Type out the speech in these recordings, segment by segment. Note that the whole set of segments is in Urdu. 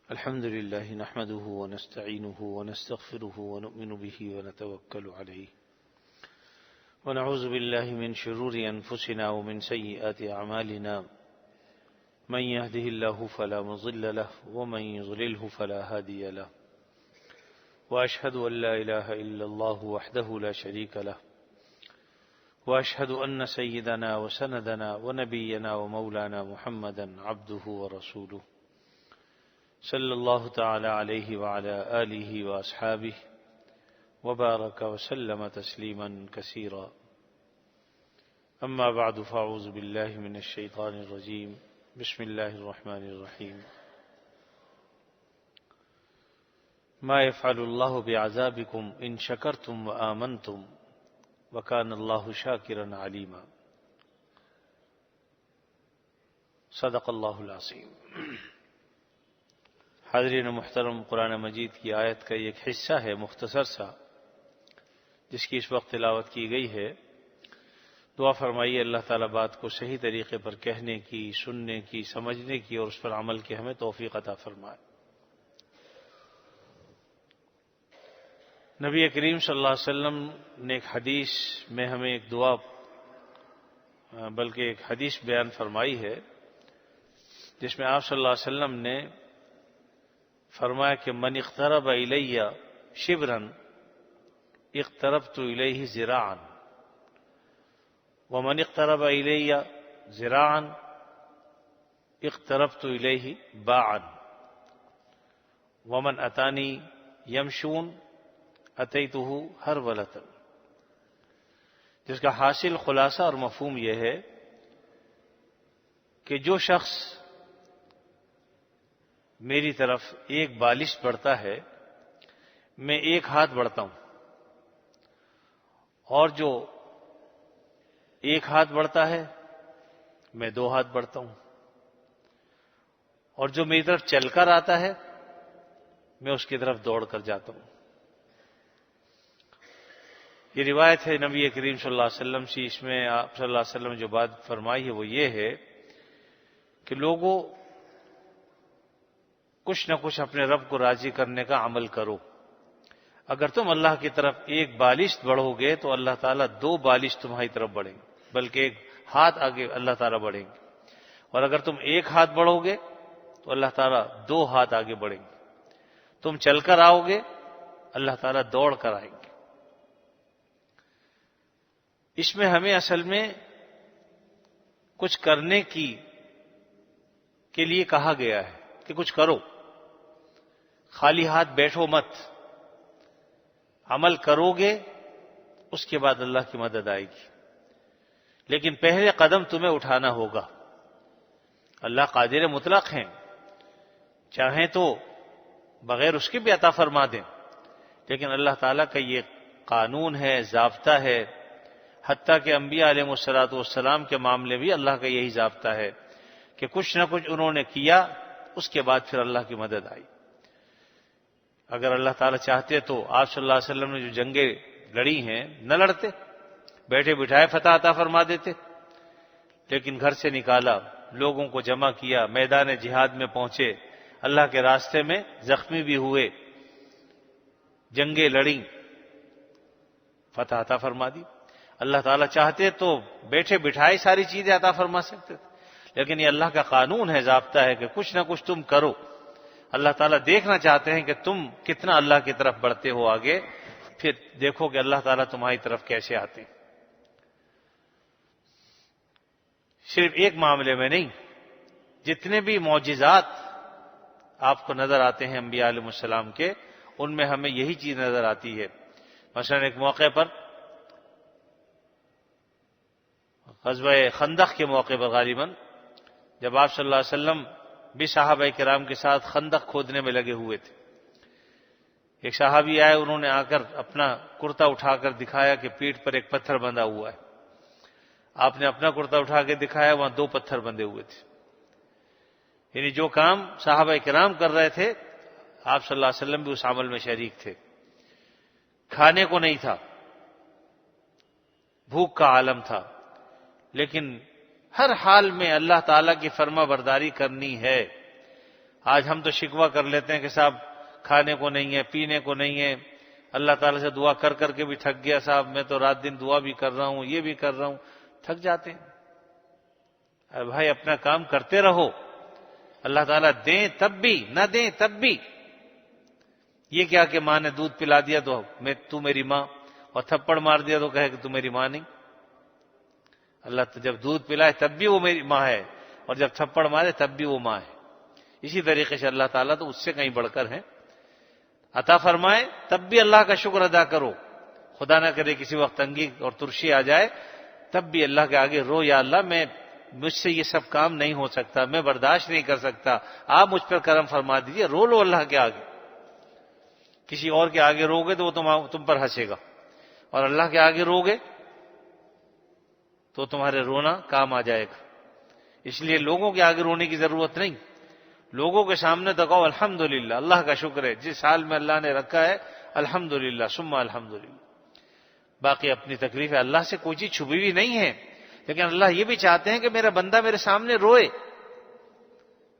الحمد لله نحمده ونستعينه ونستغفره ونؤمن به ونتوكل عليه ونعوذ بالله من شرور أنفسنا ومن سيئات أعمالنا من يهده الله فلا مضل له ومن يضلله فلا هادي له وأشهد أن لا إله إلا الله وحده لا شريك له وأشهد أن سيدنا وسندنا ونبينا ومولانا محمدا عبده ورسوله صلی اللہ تعالی علیہ وعلی آلہ وأصحابہ وبارک وسلم تسلیما کثیرا اما بعد فاعوذ باللہ من الشیطان الرجیم بسم اللہ الرحمن الرحیم ما يفعل اللہ بعذابکم ان شکرتم وآمنتم وکان اللہ شاکرا علیما صدق اللہ العظیم۔ حاضرین محترم، قرآن مجید کی آیت کا ایک حصہ ہے مختصر سا جس کی اس وقت تلاوت کی گئی ہے۔ دعا فرمائیے اللہ تعالیٰ بات کو صحیح طریقے پر کہنے کی، سننے کی، سمجھنے کی اور اس پر عمل کی ہمیں توفیق عطا فرمائے۔ نبی کریم صلی اللہ علیہ وسلم نے ایک حدیث میں ہمیں ایک دعا بلکہ ایک حدیث بیان فرمائی ہے جس میں آپ صلی اللہ علیہ وسلم نے فرمایا کہ من اقترب الی شبرا اقتربت الیہ ذراعا ومن اقترب الی ذراعا اقتربت الیہ باعا ومن اتانی یمشون اتیتہ ہرولۃ۔ جس کا حاصل خلاصہ اور مفہوم یہ ہے کہ جو شخص میری طرف ایک بالش بڑھتا ہے میں ایک ہاتھ بڑھتا ہوں، اور جو ایک ہاتھ بڑھتا ہے میں دو ہاتھ بڑھتا ہوں، اور جو میری طرف چل کر آتا ہے میں اس کی طرف دوڑ کر جاتا ہوں۔ یہ روایت ہے نبی کریم صلی اللہ علیہ وسلم سے۔ اس میں آپ صلی اللہ علیہ وسلم نے جو بات فرمائی ہے وہ یہ ہے کہ لوگوں کچھ نہ کچھ اپنے رب کو راضی کرنے کا عمل کرو۔ اگر تم اللہ کی طرف ایک بالش بڑھو گے تو اللہ تعالیٰ دو بالش تمہاری طرف بڑھیں گے، بلکہ ایک ہاتھ آگے اللہ تعالیٰ بڑھیں گے، اور اگر تم ایک ہاتھ بڑھو گے تو اللہ تعالیٰ دو ہاتھ آگے بڑھیں گے۔ تم چل کر آؤ گے اللہ تعالیٰ دوڑ کر آئیں گے۔ اس میں ہمیں اصل میں کچھ کرنے کے لیے کہا گیا ہے کہ کچھ کرو، خالی ہاتھ بیٹھو مت، عمل کرو گے اس کے بعد اللہ کی مدد آئے گی، لیکن پہلے قدم تمہیں اٹھانا ہوگا۔ اللہ قادر مطلق ہیں، چاہیں تو بغیر اس کے بھی عطا فرما دیں، لیکن اللہ تعالیٰ کا یہ قانون ہے، ضابطہ ہے، حتیٰ کہ انبیاء علیہ السلام کے معاملے بھی اللہ کا یہی ضابطہ ہے کہ کچھ نہ کچھ انہوں نے کیا، اس کے بعد پھر اللہ کی مدد آئی۔ اگر اللہ تعالیٰ چاہتے تو آپ صلی اللہ علیہ وسلم نے جو جنگیں لڑی ہیں نہ لڑتے، بیٹھے بٹھائے فتح عطا فرما دیتے، لیکن گھر سے نکالا، لوگوں کو جمع کیا، میدان جہاد میں پہنچے، اللہ کے راستے میں زخمی بھی ہوئے، جنگیں لڑیں، فتح عطا فرما دی۔ اللہ تعالیٰ چاہتے تو بیٹھے بٹھائے ساری چیزیں عطا فرما سکتے تھے، لیکن یہ اللہ کا قانون ہے، ضابطہ ہے کہ کچھ نہ کچھ تم کرو۔ اللہ تعالیٰ دیکھنا چاہتے ہیں کہ تم کتنا اللہ کی طرف بڑھتے ہو آگے، پھر دیکھو کہ اللہ تعالیٰ تمہاری طرف کیسے آتے ہیں۔ صرف ایک معاملے میں نہیں، جتنے بھی معجزات آپ کو نظر آتے ہیں انبیاء علیہ السلام کے، ان میں ہمیں یہی چیز نظر آتی ہے۔ مثلا ایک موقع پر، غزوہ خندق کے موقع پر غالباً، جب آپ صلی اللہ علیہ وسلم بھی صحابہ کرام کے ساتھ خندق کھودنے میں لگے ہوئے تھے، ایک صحابی آئے، انہوں نے آ کر اپنا کرتا اٹھا کر دکھایا کہ پیٹھ پر ایک پتھر بندھا ہوا ہے۔ آپ نے اپنا کرتا اٹھا کے دکھایا، وہاں دو پتھر بندھے ہوئے تھے۔ یعنی جو کام صحابہ کرام کر رہے تھے آپ صلی اللہ علیہ وسلم بھی اس عمل میں شریک تھے۔ کھانے کو نہیں تھا، بھوک کا عالم تھا، لیکن ہر حال میں اللہ تعالیٰ کی فرما برداری کرنی ہے۔ آج ہم تو شکوہ کر لیتے ہیں کہ صاحب کھانے کو نہیں ہے، پینے کو نہیں ہے، اللہ تعالیٰ سے دعا کر کر کے بھی تھک گیا صاحب، میں تو رات دن دعا بھی کر رہا ہوں، یہ بھی کر رہا ہوں، تھک جاتے ہیں۔ ارے بھائی اپنا کام کرتے رہو، اللہ تعالیٰ دیں تب بھی، نہ دیں تب بھی۔ یہ کیا کہ ماں نے دودھ پلا دیا تو تو میری ماں، اور تھپڑ مار دیا تو کہے کہ تو میری ماں نہیں۔ اللہ تو جب دودھ پلائے تب بھی وہ میری ماں ہے، اور جب تھپڑ مارے تب بھی وہ ماں ہے۔ اسی طریقے سے اللہ تعالیٰ تو اس سے کہیں بڑھ کر ہیں، عطا فرمائے تب بھی اللہ کا شکر ادا کرو، خدا نہ کرے کسی وقت تنگی اور ترشی آ جائے تب بھی اللہ کے آگے رو، یا اللہ مجھ سے یہ سب کام نہیں ہو سکتا، میں برداشت نہیں کر سکتا، آپ مجھ پر کرم فرما دیجیے، رو لو اللہ کے آگے۔ کسی اور کے آگے رو گے تو وہ تم پر ہنسے گا، اور اللہ کے آگے رو گے تو تمہارے رونا کام آ جائے گا۔ اس لیے لوگوں کے آگے رونے کی ضرورت نہیں، لوگوں کے سامنے تو کہو الحمدللہ، اللہ کا شکر ہے جس حال میں اللہ نے رکھا ہے، الحمدللہ ثم الحمدللہ۔ باقی اپنی تکلیفیں اللہ سے کوئی چیز چھپی ہوئی نہیں ہے، لیکن اللہ یہ بھی چاہتے ہیں کہ میرا بندہ میرے سامنے روئے،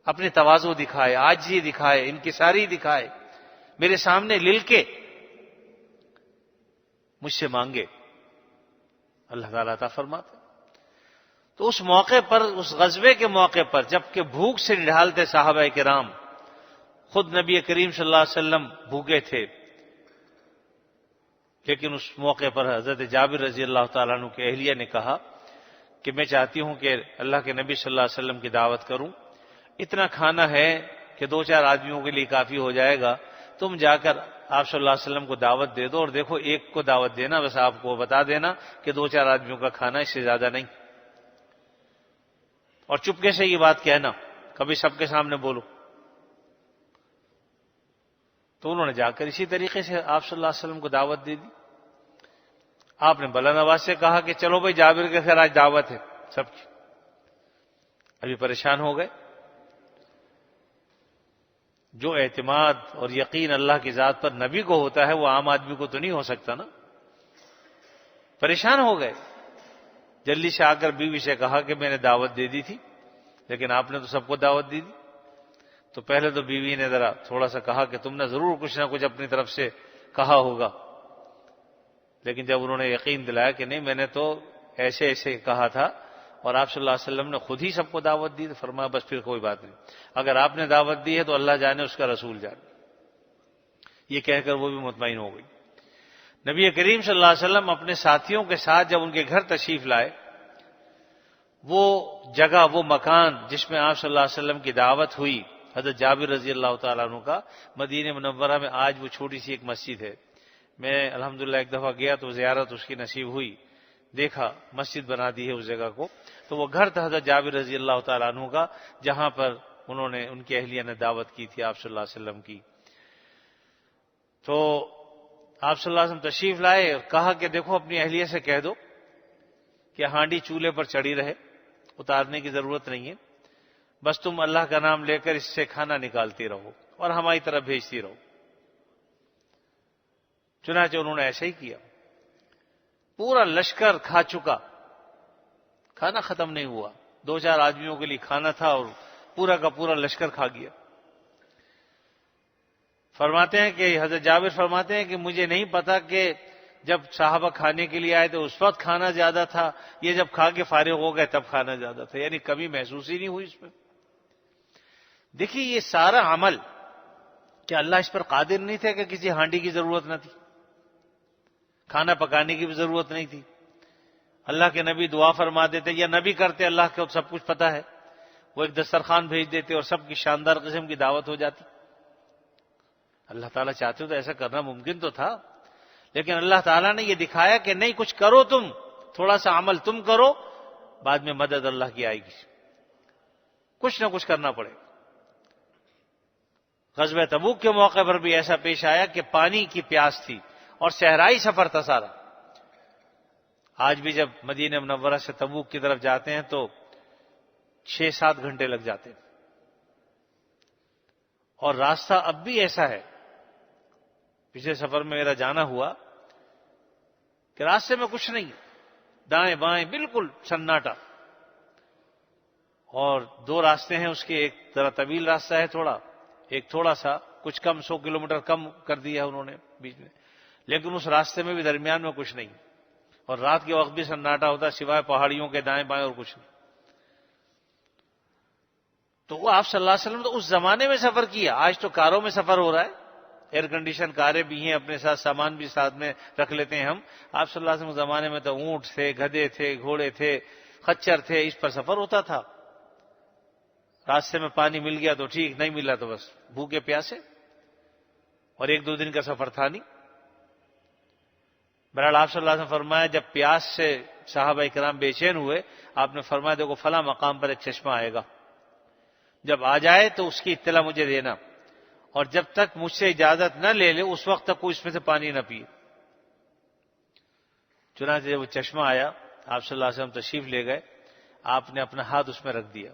اپنے تواضع دکھائے، عاجزی دکھائے، انکساری دکھائے، میرے سامنے لل کے مجھ سے مانگے۔ اللہ تعالیٰ عطا فرماتے۔ تو اس موقع پر، اس غزوے کے موقع پر، جبکہ بھوک سے نڈھالتے صحابہ کرام، خود نبی کریم صلی اللہ علیہ وسلم بھوکے تھے، لیکن اس موقع پر حضرت جابر رضی اللہ تعالیٰ عنہ کی اہلیہ نے کہا کہ میں چاہتی ہوں کہ اللہ کے نبی صلی اللہ علیہ وسلم کی دعوت کروں، اتنا کھانا ہے کہ 2-4 آدمیوں کے لیے کافی ہو جائے گا، تم جا کر آپ صلی اللہ علیہ وسلم کو دعوت دے دو، اور دیکھو ایک کو دعوت دینا، بس آپ کو بتا دینا کہ 2-4 آدمیوں کا کھانا، اس سے زیادہ نہیں، اور چپکے سے یہ بات کہنا، کبھی سب کے سامنے بولو۔ تو انہوں نے جا کر اسی طریقے سے آپ صلی اللہ علیہ وسلم کو دعوت دے دی۔ آپ نے بلند آواز سے کہا کہ چلو بھائی جابر کے خیر آج دعوت ہے سب کی۔ ابھی پریشان ہو گئے۔ جو اعتماد اور یقین اللہ کی ذات پر نبی کو ہوتا ہے وہ عام آدمی کو تو نہیں ہو سکتا نا۔ پریشان ہو گئے، جلدی سے آ کر بیوی سے کہا کہ میں نے دعوت دے دی تھی، لیکن آپ نے تو سب کو دعوت دی دی۔ تو پہلے تو بیوی نے ذرا تھوڑا سا کہا کہ تم نے ضرور کچھ نہ کچھ اپنی طرف سے کہا ہوگا، لیکن جب انہوں نے یقین دلایا کہ نہیں میں نے تو ایسے ایسے کہا تھا، اور آپ صلی اللہ علیہ وسلم نے خود ہی سب کو دعوت دی، تو فرمایا بس پھر کوئی بات نہیں، اگر آپ نے دعوت دی ہے تو اللہ جانے اس کا رسول جانے۔ یہ کہہ کر وہ بھی مطمئن ہو گئی۔ نبی کریم صلی اللہ علیہ وسلم اپنے ساتھیوں کے ساتھ جب ان کے گھر تشریف لائے، وہ جگہ، وہ مکان جس میں آپ صلی اللہ علیہ وسلم کی دعوت ہوئی، حضرت جابر رضی اللہ تعالیٰ عنہ کا، مدینہ منورہ میں آج وہ چھوٹی سی ایک مسجد ہے۔ میں الحمدللہ ایک دفعہ گیا تو زیارت اس کی نصیب ہوئی، دیکھا مسجد بنا دی ہے اس جگہ کو، تو وہ گھر تھا حضرت جابر رضی اللہ تعالیٰ عنہ کا، جہاں پر ان کی اہلیہ نے دعوت کی تھی آپ صلی اللہ علیہ وسلم کی۔ تو آپ صلی اللہ علیہ وسلم تشریف لائے اور کہا کہ دیکھو اپنی اہلیہ سے کہہ دو کہ ہانڈی چولہے پر چڑھی رہے، اتارنے کی ضرورت نہیں ہے، بس تم اللہ کا نام لے کر اس سے کھانا نکالتی رہو اور ہماری طرف بھیجتی رہو۔ چنانچہ انہوں نے ایسا ہی کیا، پورا لشکر کھا چکا، کھانا ختم نہیں ہوا، 2-4 آدمیوں کے لیے کھانا تھا اور پورا کا پورا لشکر کھا گیا۔ فرماتے ہیں کہ حضرت جابر فرماتے ہیں کہ مجھے نہیں پتا کہ جب صحابہ کھانے کے لیے آئے تو اس وقت کھانا زیادہ تھا، یہ جب کھا کے فارغ ہو گئے تب کھانا زیادہ تھا، یعنی کبھی محسوس ہی نہیں ہوئی اس میں۔ دیکھیے یہ سارا عمل، کیا اللہ اس پر قادر نہیں تھے کہ کسی ہانڈی کی ضرورت نہ تھی، کھانا پکانے کی بھی ضرورت نہیں تھی؟ اللہ کے نبی دعا فرما دیتے، یا نبی کرتے، اللہ کو سب کچھ پتا ہے، وہ ایک دسترخوان بھیج دیتے اور سب کی شاندار قسم کی دعوت ہو جاتی۔ اللہ تعالیٰ چاہتے تو ایسا کرنا ممکن تو تھا، لیکن اللہ تعالیٰ نے یہ دکھایا کہ نہیں، کچھ کرو تم، تھوڑا سا عمل تم کرو، بعد میں مدد اللہ کی آئے گی، کچھ نہ کچھ کرنا پڑے گا۔ غزوہ تبوک کے موقع پر بھی ایسا پیش آیا کہ پانی کی پیاس تھی اور صحرائی سفر تھا سارا۔ آج بھی جب مدینہ منورہ سے تبوک کی طرف جاتے ہیں تو 6-7 گھنٹے لگ جاتے ہیں، اور راستہ اب بھی ایسا ہے۔ پچھلے سفر میں میرا جانا ہوا کہ راستے میں کچھ نہیں، دائیں بائیں بالکل سناٹا، اور 2 راستے ہیں اس کے، ایک ذرا طویل راستہ ہے تھوڑا، ایک تھوڑا سا کچھ کم 100 کلومیٹر کم کر دیا انہوں نے بیچ میں، لیکن اس راستے میں بھی درمیان میں کچھ نہیں، اور رات کے وقت بھی سناٹا ہوتا سوائے پہاڑیوں کے دائیں بائیں اور کچھ نہیں۔ تو وہ آپ صلی اللہ علیہ وسلم تو اس زمانے میں سفر کیا، آج تو کاروں میں سفر ہو رہا ہے، ایئر کنڈیشن کاریں بھی ہیں، اپنے ساتھ سامان بھی ساتھ میں رکھ لیتے ہیں ہم۔ آپ صلی اللہ علیہ وسلم کے زمانے میں تو اونٹ تھے، گدھے تھے، گھوڑے تھے، خچر تھے، اس پر سفر ہوتا تھا۔ راستے میں پانی مل گیا تو ٹھیک، نہیں ملا تو بس بھوکے پیاسے، اور 1-2 دن کا سفر تھا نہیں۔ بہرحال آپ صلی اللہ علیہ وسلم فرمایا جب پیاس سے صحابہ کرام بے چین ہوئے، آپ نے فرمایا دیکھو فلاں مقام پر ایک چشمہ آئے گا، جب آ جائے تو اس کی اطلاع مجھے دینا، اور جب تک مجھ سے اجازت نہ لے اس وقت تک کوئی اس میں سے پانی نہ پیے۔ چنانچہ جب وہ چشمہ آیا، آپ صلی اللہ علیہ وسلم تشریف لے گئے، آپ نے اپنا ہاتھ اس میں رکھ دیا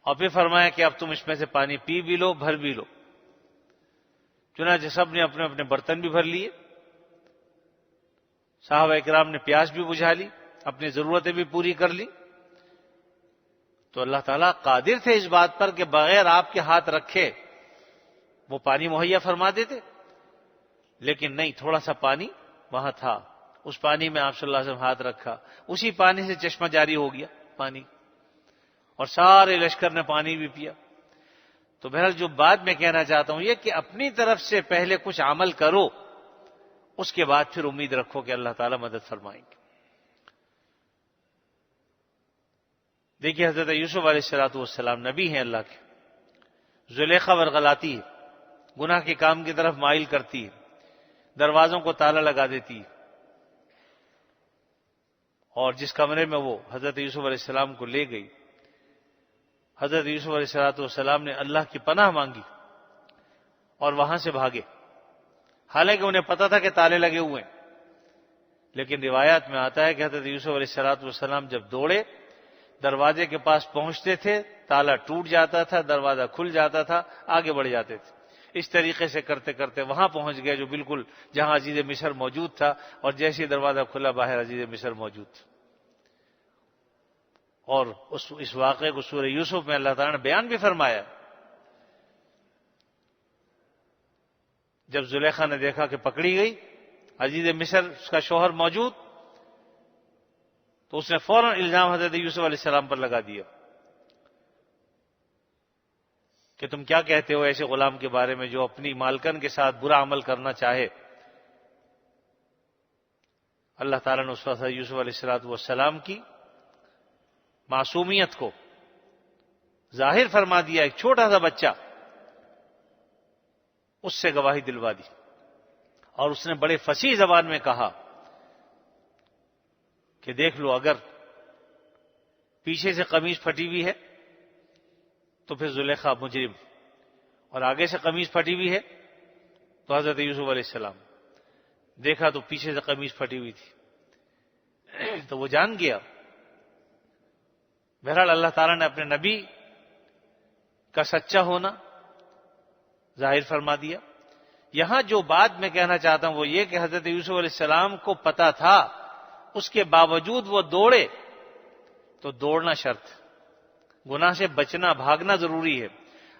اور پھر فرمایا کہ اب تم اس میں سے پانی پی بھی لو، بھر بھی لو۔ چنانچہ سب نے اپنے اپنے برتن بھی بھر لیے، صحابہ اکرام نے پیاس بھی بجھا لی، اپنی ضرورتیں بھی پوری کر لی۔ تو اللہ تعالیٰ قادر تھے اس بات پر کہ بغیر آپ کے ہاتھ رکھے وہ پانی مہیا فرما دیتے، لیکن نہیں، تھوڑا سا پانی وہاں تھا، اس پانی میں آپ صلی اللہ علیہ وسلم ہاتھ رکھا، اسی پانی سے چشمہ جاری ہو گیا پانی، اور سارے لشکر نے پانی بھی پیا۔ تو بہرحال جو بات میں کہنا چاہتا ہوں یہ کہ اپنی طرف سے پہلے کچھ عمل کرو، اس کے بعد پھر امید رکھو کہ اللہ تعالیٰ مدد فرمائیں گے۔ دیکھیے حضرت یوسف علیہ السلام نبی ہیں اللہ کے، زلیخا ورغلاتی ہے، گناہ کے کام کی طرف مائل کرتی ہے، دروازوں کو تالا لگا دیتی ہے، اور جس کمرے میں وہ حضرت یوسف علیہ السلام کو لے گئی، حضرت یوسف علیہ السلام نے اللہ کی پناہ مانگی اور وہاں سے بھاگے، حالانکہ انہیں پتا تھا کہ تالے لگے ہوئے ہیں، لیکن روایات میں آتا ہے کہ حضرت یوسف علیہ السلام جب دوڑے، دروازے کے پاس پہنچتے تھے، تالا ٹوٹ جاتا تھا، دروازہ کھل جاتا تھا، آگے بڑھ جاتے تھے۔ اس طریقے سے کرتے کرتے وہاں پہنچ گئے جو بالکل جہاں عزیز مصر موجود تھا، اور جیسے دروازہ کھلا باہر عزیز مصر موجود تھا۔ اور اس واقعے کو سورہ یوسف میں اللہ تعالیٰ نے بیان بھی فرمایا۔ جب زلیخا نے دیکھا کہ پکڑی گئی، عزیز مصر اس کا شوہر موجود، تو اس نے فوراً الزام حضرت یوسف علیہ السلام پر لگا دیا کہ تم کیا کہتے ہو ایسے غلام کے بارے میں جو اپنی مالکن کے ساتھ برا عمل کرنا چاہے۔ اللہ تعالیٰ نے اس وقت یوسف علیہ السلام کی معصومیت کو ظاہر فرما دیا، ایک چھوٹا سا بچہ، اس سے گواہی دلوا دی، اور اس نے بڑے فصیح زبان میں کہا کہ دیکھ لو، اگر پیچھے سے قمیص پھٹی ہوئی ہے تو پھر زلیخا مجرم، اور آگے سے قمیص پھٹی ہوئی ہے تو حضرت یوسف علیہ السلام۔ دیکھا تو پیچھے سے قمیص پھٹی ہوئی تھی، تو وہ جان گیا۔ بہرحال اللہ تعالیٰ نے اپنے نبی کا سچا ہونا ظاہر فرما دیا۔ یہاں جو بات میں کہنا چاہتا ہوں وہ یہ کہ حضرت یوسف علیہ السلام کو پتا تھا، اس کے باوجود وہ دوڑے، تو دوڑنا شرط، گناہ سے بچنا، بھاگنا ضروری ہے۔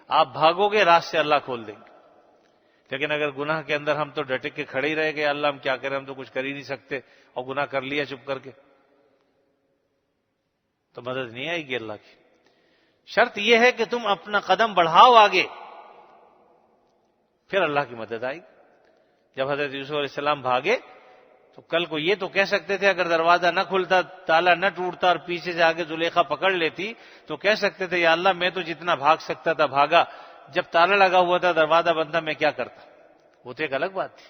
آپ بھاگو گے، راستے اللہ کھول دیں گے، لیکن اگر گناہ کے اندر ہم تو ڈٹک کے کھڑے ہی رہ گئے، اللہ ہم کیا کریں، ہم تو کچھ کر ہی نہیں سکتے، اور گناہ کر لیا چپ کر کے، تو مدد نہیں آئے گی اللہ کی۔ شرط یہ ہے کہ تم اپنا قدم بڑھاؤ آگے، پھر اللہ کی مدد آئے گی۔ جب حضرت یوسف علیہ السلام بھاگے تو کل کو یہ تو کہہ سکتے تھے، اگر دروازہ نہ کھلتا، تالا نہ ٹوٹتا اور پیچھے سے آگے زلیخا پکڑ لیتی تو کہہ سکتے تھے یا اللہ میں تو جتنا بھاگ سکتا تھا بھاگا، جب تالا لگا ہوا تھا، دروازہ بند تھا، میں کیا کرتا، وہ تو ایک الگ بات تھی۔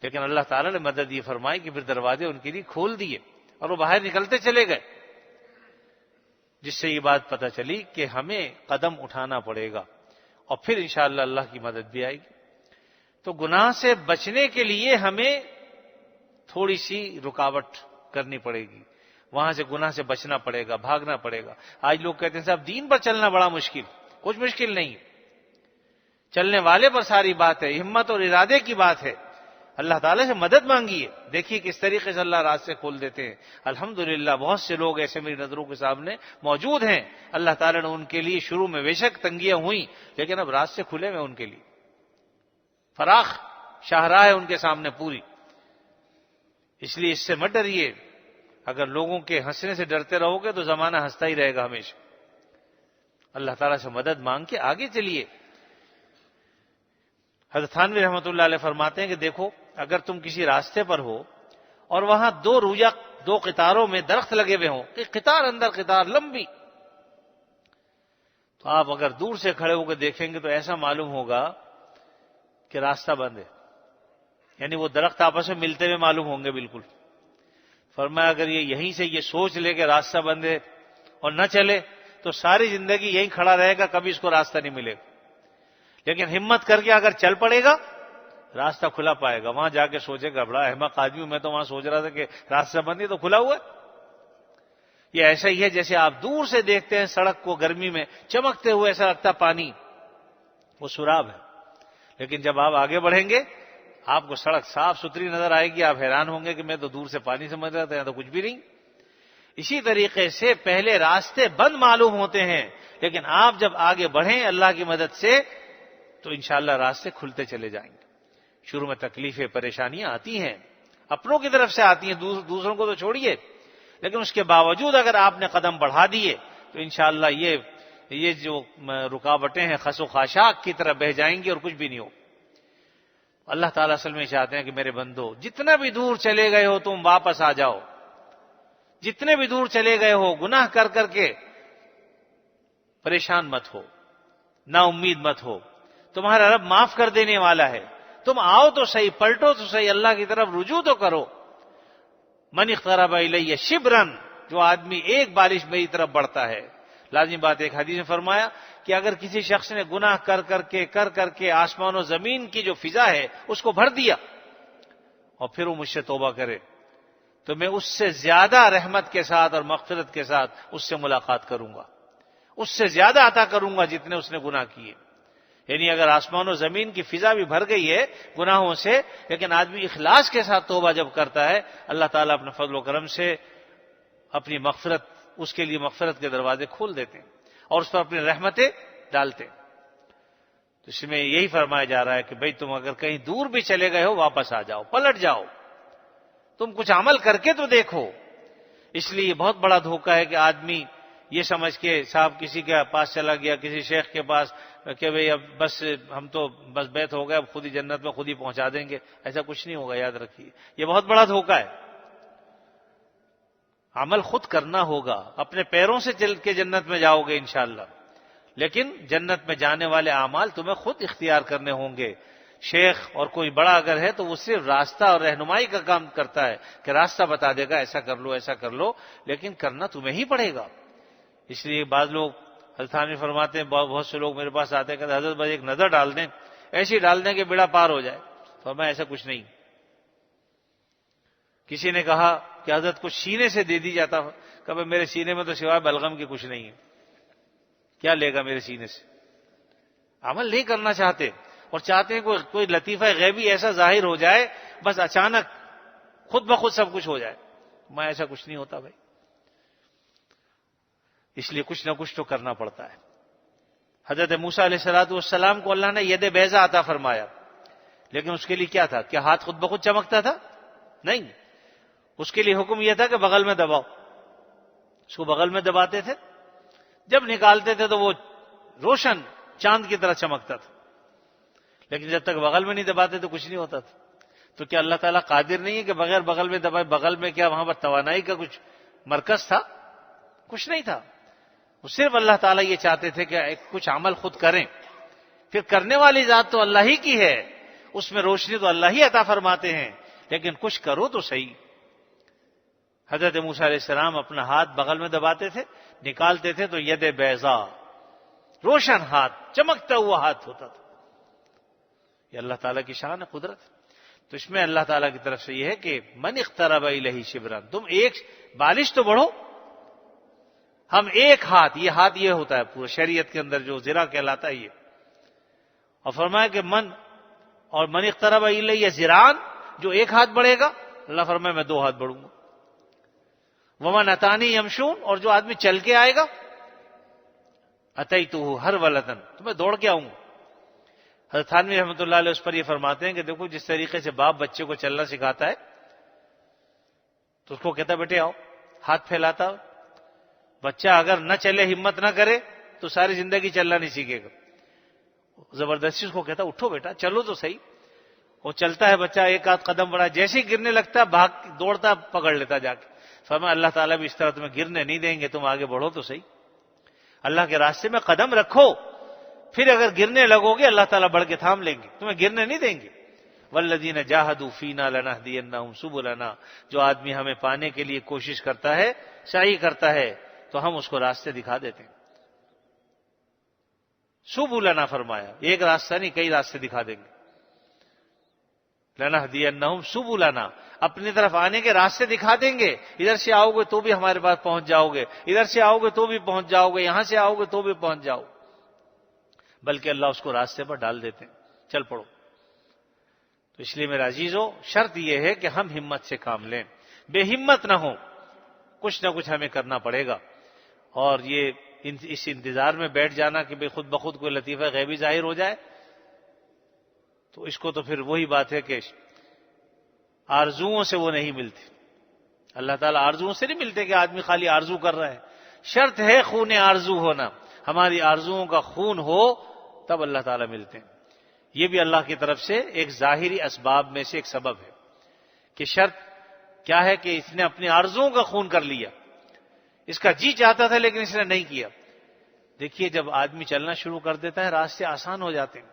لیکن اللہ تعالیٰ نے مدد یہ فرمائی کہ پھر دروازے ان کے لیے کھول دیے اور وہ باہر نکلتے چلے گئے، جس سے یہ بات پتہ چلی کہ ہمیں قدم اٹھانا پڑے گا، اور پھر انشاءاللہ اللہ کی مدد بھی آئے گی۔ تو گناہ سے بچنے کے لیے ہمیں تھوڑی سی رکاوٹ کرنی پڑے گی، وہاں سے گناہ سے بچنا پڑے گا، بھاگنا پڑے گا۔ آج لوگ کہتے ہیں صاحب دین پر چلنا بڑا مشکل، کچھ مشکل نہیں، چلنے والے پر ساری بات ہے، ہمت اور ارادے کی بات ہے۔ اللہ تعالیٰ سے مدد مانگیے. دیکھیے کس طریقے سے اللہ راستے کھول دیتے ہیں. الحمدللہ بہت سے لوگ ایسے میری نظروں کے سامنے موجود ہیں. اللہ تعالیٰ نے ان کے لیے شروع میں بے شک تنگیاں ہوئیں، لیکن اب راستے کھلے ہوئے ان کے لیے. فراخ شاہراہ ہے ان کے سامنے پوری. اس لیے اس سے مت ڈریے. اگر لوگوں کے ہنسنے سے ڈرتے رہو گے تو زمانہ ہنستا ہی رہے گا ہمیشہ. اللہ تعالیٰ سے مدد مانگ کے آگے چلیے. حضرت تھانوی رحمۃ اللہ علیہ فرماتے ہیں کہ دیکھو، اگر تم کسی راستے پر ہو اور وہاں دو قطاروں میں درخت لگے ہوئے ہوں، کہ قطار اندر قطار لمبی، تو آپ اگر دور سے کھڑے ہو کے دیکھیں گے تو ایسا معلوم ہوگا کہ راستہ بند ہے. یعنی وہ درخت آپس میں ملتے ہوئے معلوم ہوں گے بالکل. فرمایا اگر یہ یہیں سے یہ سوچ لے کہ راستہ بند ہے اور نہ چلے تو ساری زندگی یہیں کھڑا رہے گا، کبھی اس کو راستہ نہیں ملے گا. لیکن ہمت کر کے اگر چل پڑے گا راستہ کھلا پائے گا. وہاں جا کے سوچے گا بڑا احمق آدمی ہوں، میں تو وہاں سوچ رہا تھا کہ راستہ بند ہے تو کھلا ہوا ہے. یہ ایسا ہی ہے جیسے آپ دور سے دیکھتے ہیں سڑک کو گرمی میں چمکتے ہوئے، ایسا لگتا پانی، وہ سراب ہے. لیکن جب آپ آگے بڑھیں گے آپ کو سڑک صاف ستھری نظر آئے گی. آپ حیران ہوں گے کہ میں تو دور سے پانی سمجھ رہا تھا، یہاں تو کچھ بھی نہیں. اسی طریقے سے پہلے راستے بند معلوم ہوتے ہیں، لیکن آپ جب آگے بڑھیں اللہ کی مدد سے تو انشاءاللہ راستے کھلتے چلے جائیں گے. شروع میں تکلیفیں پریشانیاں آتی ہیں، اپنوں کی طرف سے آتی ہیں، دوسروں کو تو چھوڑیے. لیکن اس کے باوجود اگر آپ نے قدم بڑھا دیے تو انشاءاللہ یہ جو رکاوٹیں ہیں خس و خاشاک کی طرف بہہ جائیں گی اور کچھ بھی نہیں ہو. اللہ تعالیٰ اصل میں چاہتے ہیں کہ میرے بندو جتنا بھی دور چلے گئے ہو تم واپس آ جاؤ. جتنے بھی دور چلے گئے ہو گناہ کر کر کے پریشان مت ہو، نا امید مت ہو. تمہارا رب معاف کر دینے والا ہے. تم آؤ تو صحیح، پلٹو تو صحیح، اللہ کی طرف رجوع تو کرو. من اقترب الی شبرن، جو آدمی ایک بالش میری طرف بڑھتا ہے. لازمی بات ایک حدیث میں فرمایا کہ اگر کسی شخص نے گناہ کر کر کے آسمان و زمین کی جو فضا ہے اس کو بھر دیا اور پھر وہ مجھ سے توبہ کرے تو میں اس سے زیادہ رحمت کے ساتھ اور مغفرت کے ساتھ اس سے ملاقات کروں گا، اس سے زیادہ عطا کروں گا جتنے اس نے گناہ کیے. یعنی اگر آسمان و زمین کی فضا بھی بھر گئی ہے گناہوں سے، لیکن آدمی اخلاص کے ساتھ توبہ جب کرتا ہے اللہ تعالیٰ اپنے فضل و کرم سے اپنی مغفرت، اس کے لیے مغفرت کے دروازے کھول دیتے ہیں اور اس پر اپنی رحمتیں ڈالتے ہیں. تو اس میں یہی فرمایا جا رہا ہے کہ بھئی تم اگر کہیں دور بھی چلے گئے ہو واپس آ جاؤ، پلٹ جاؤ، تم کچھ عمل کر کے تو دیکھو. اس لیے یہ بہت بڑا دھوکہ ہے کہ آدمی یہ سمجھ کے صاحب کسی کے پاس چلا گیا، کسی شیخ کے پاس، کہ بھئی اب بس ہم تو بس بیت ہو گئے، اب خود ہی جنت میں خود ہی پہنچا دیں گے. ایسا کچھ نہیں ہوگا، یاد رکھیے یہ بہت بڑا دھوکہ ہے. عمل خود کرنا ہوگا، اپنے پیروں سے چل کے جنت میں جاؤ گے انشاءاللہ، لیکن جنت میں جانے والے اعمال تمہیں خود اختیار کرنے ہوں گے. شیخ اور کوئی بڑا اگر ہے تو وہ صرف راستہ اور رہنمائی کا کام کرتا ہے کہ راستہ بتا دے گا، ایسا کر لو ایسا کر لو، لیکن کرنا تمہیں ہی پڑے گا. اس لیے بعض لوگ حضرت تھانوی فرماتے ہیں، بہت سے لوگ میرے پاس آتے ہیں کہ حضرت بھائی ایک نظر ڈال دیں، ایسی ڈال دیں کہ بیڑا پار ہو جائے. فرمایا ایسا کچھ نہیں. کسی نے کہا کہ حضرت کچھ سینے سے دے دی جاتا، کہ میرے سینے میں تو سوائے بلغم کے کچھ نہیں ہے، کیا لے گا میرے سینے سے. عمل نہیں کرنا چاہتے اور چاہتے ہیں کوئی لطیفہ غیبی ایسا ظاہر ہو جائے، بس اچانک خود بخود سب کچھ ہو جائے. میں ایسا کچھ نہیں ہوتا بھائی. اس لیے کچھ نہ کچھ تو کرنا پڑتا ہے. حضرت موسیٰ علیہ السلام کو اللہ نے ید بیضا عطا فرمایا، لیکن اس کے لیے کیا تھا؟ کیا ہاتھ خود بخود چمکتا تھا؟ نہیں. اس کے لیے حکم یہ تھا کہ بغل میں دباؤ. اس کو بغل میں دباتے تھے، جب نکالتے تھے تو وہ روشن چاند کی طرح چمکتا تھا. لیکن جب تک بغل میں نہیں دباتے تو کچھ نہیں ہوتا تھا. تو کیا اللہ تعالیٰ قادر نہیں ہے کہ بغیر بغل میں دبائے؟ بغل میں کیا وہاں پر توانائی کا کچھ مرکز تھا؟ کچھ نہیں تھا. وہ صرف اللہ تعالیٰ یہ چاہتے تھے کہ کچھ عمل خود کریں. پھر کرنے والی ذات تو اللہ ہی کی ہے، اس میں روشنی تو اللہ ہی عطا فرماتے ہیں، لیکن کچھ کرو تو صحیح. حضرت موسیٰ علیہ السلام اپنا ہاتھ بغل میں دباتے تھے، نکالتے تھے تو ید بیضا، روشن ہاتھ، چمکتا ہوا ہاتھ ہوتا تھا. یہ اللہ تعالیٰ کی شان ہے، قدرت. تو اس میں اللہ تعالیٰ کی طرف سے یہ ہے کہ من اقترب الیہ شبرا، تم ایک بالش تو بڑھو. ہم ایک ہاتھ، یہ ہاتھ یہ ہوتا ہے پورا شریعت کے اندر جو ذرا کہلاتا ہے یہ. اور فرمایا کہ من اقترب الیہ ذراعا، جو ایک ہاتھ بڑھے گا اللہ فرمائے میں 2 ہاتھ بڑھوں گا. ومن اتانی یمشون، اور جو آدمی چل کے آئے گا اتیتہ ہرولۃ، تو میں دوڑ کے آؤں گا. حضرت تھانوی رحمۃ اللہ علیہ اس پر یہ فرماتے ہیں کہ دیکھو جس طریقے سے باپ بچے کو چلنا سکھاتا ہے تو اس کو کہتا ہے بیٹے آؤ، ہاتھ پھیلاتا. بچہ اگر نہ چلے، ہمت نہ کرے تو ساری زندگی چلنا نہیں سیکھے گا. زبردستی اس کو کہتا اٹھو بیٹا چلو تو صحیح. وہ چلتا ہے بچہ، ایک آدھ قدم بڑھا، جیسے ہی گرنے لگتا بھاگ دوڑتا پکڑ لیتا جا کے. فرمایا اللہ تعالیٰ بھی اس طرح تمہیں گرنے نہیں دیں گے، تم آگے بڑھو تو صحیح. اللہ کے راستے میں قدم رکھو، پھر اگر گرنے لگو گے اللہ تعالیٰ بڑھ کے تھام لیں گے، تمہیں گرنے نہیں دیں گے. والذین جاہدوا فینا لنہدینہم سبلنا، جو آدمی ہمیں پانے کے لیے کوشش کرتا ہے، سعی کرتا ہے، تو ہم اس کو راستے دکھا دیتے ہیں. سبلنا فرمایا، ایک راستہ نہیں کئی راستے دکھا دیں گے. لنہدینہم سبلنا، اپنی طرف آنے کے راستے دکھا دیں گے. ادھر سے آؤ گے تو بھی ہمارے پاس پہنچ جاؤ گے، ادھر سے آؤ گے تو بھی پہنچ جاؤ گے، یہاں سے آؤ گے تو بھی پہنچ جاؤ. بلکہ اللہ اس کو راستے پر ڈال دیتے ہیں، چل پڑو. تو اس لیے میرے عزیزو، شرط یہ ہے کہ ہم ہمت سے کام لیں، بے ہمت نہ ہوں. کچھ نہ کچھ ہمیں کرنا پڑے گا. اور یہ اس انتظار میں بیٹھ جانا کہ بھئی خود بخود کوئی لطیفہ غیبی ظاہر ہو جائے، تو اس کو تو پھر وہی بات ہے کہ آرزوؤں سے وہ نہیں ملتی. اللہ تعالیٰ آرزوؤں سے نہیں ملتے کہ آدمی خالی آرزو کر رہا ہے. شرط ہے خون آرزو ہونا، ہماری آرزوؤں کا خون ہو تب اللہ تعالیٰ ملتے ہیں. یہ بھی اللہ کی طرف سے ایک ظاہری اسباب میں سے ایک سبب ہے کہ شرط کیا ہے کہ اس نے اپنی آرزوؤں کا خون کر لیا. اس کا جی چاہتا تھا لیکن اس نے نہیں کیا. دیکھیے جب آدمی چلنا شروع کر دیتا ہے راستے آسان ہو جاتے ہیں.